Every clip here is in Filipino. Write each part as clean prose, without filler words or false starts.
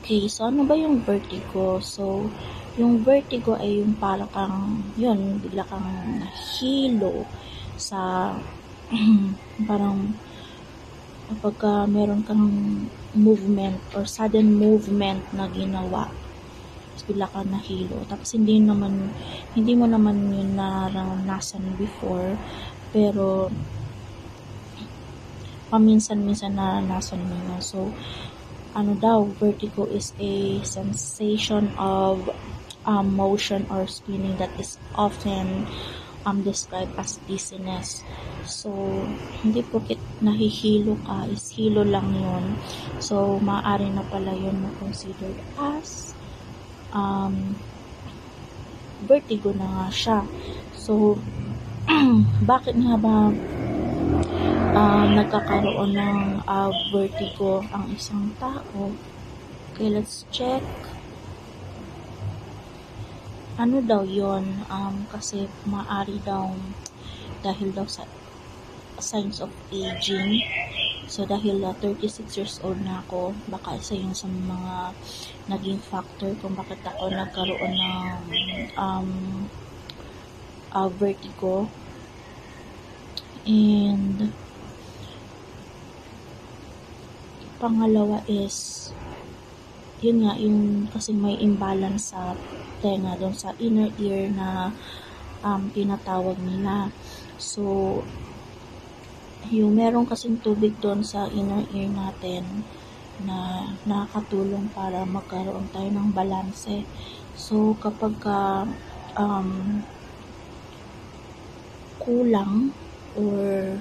Okay, so ano ba yung vertigo? So, yung vertigo ay yung parang kang, yun, bigla kang nahilo sa, parang, kapag meron kang movement or sudden movement na ginawa, tapos bigla kang nahilo. Tapos hindi mo naman yun naranasan before, pero paminsan-minsan naranasan mo yun. So, vertigo is a sensation of motion or spinning that is often described as dizziness. So, hindi porket nahihilo ka, is hilo lang yun. So, maaari na pala yun considered as vertigo na nga siya. So, bakit nga ba nagkakaroon ng vertigo ang isang tao? Okay, let's check. Ano daw yon? Kasi maaari daw dahil daw sa signs of aging. So, dahil 36 years old na ako, baka isa yun sa mga naging factor kung bakit ako nagkaroon ng vertigo. And pangalawa is yun nga, yung kasi may imbalance sa tenga doon sa inner ear na tinatawag nila. So, yung meron kasing tubig doon sa inner ear natin na nakakatulong para magkaroon tayo ng balanse. So, kapag kulang or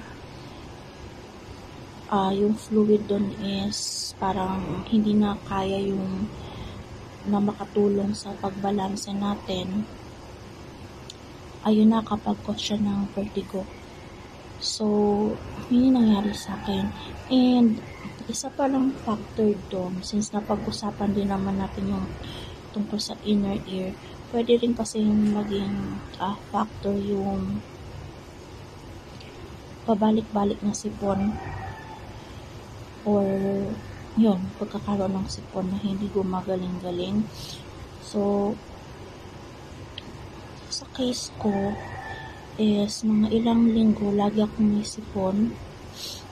yung fluid doon is parang hindi na kaya yung na makatulong sa pagbalanse natin, ayun na kapag cause siya ng vertigo. So, yun yung nangyari sa akin. And isa pa lang factor doon, since napag-usapan din naman natin yung tungkol sa inner ear, pwede rin kasi maging factor yung pabalik-balik na sipon or yun, pagkakaroon ng sipon na hindi gumagaling-galing. So, sa case ko is mga ilang linggo lagi akong may sipon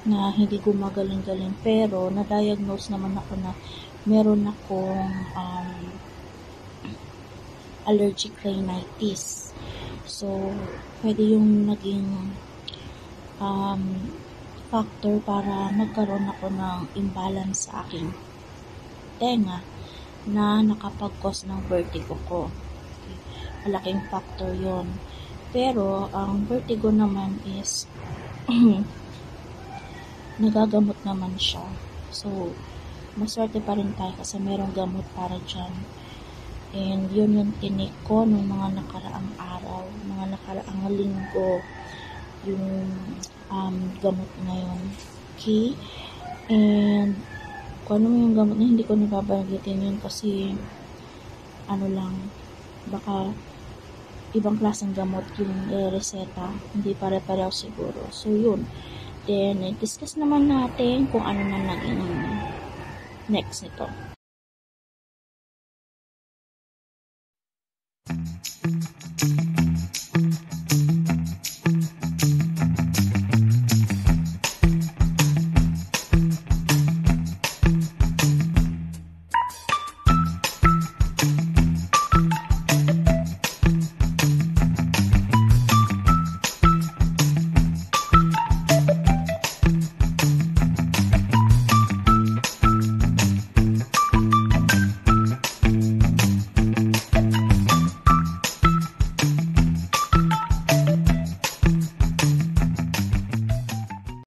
na hindi gumagaling-galing, pero na-diagnose naman ako na meron akong allergic rhinitis. So, pwede yung naging factor para nagkaroon ako ng imbalance sa aking tenga na nakapag-cause ng vertigo ko. Okay. Malaking factor yon. Pero, ang vertigo naman is nagagamot naman siya. So, maswerte pa rin tayo kasi merong gamot para dyan. And yun yung tinik ko nung mga nakaraang araw, mga nakaraang linggo, yung gamot ngayon. Okay? And kung ano yung gamot na hindi ko nababanggitin yun kasi baka ibang klaseng gamot yung reseta, hindi pare-pareho siguro. So yun, then discuss naman natin kung ano na naging next nito.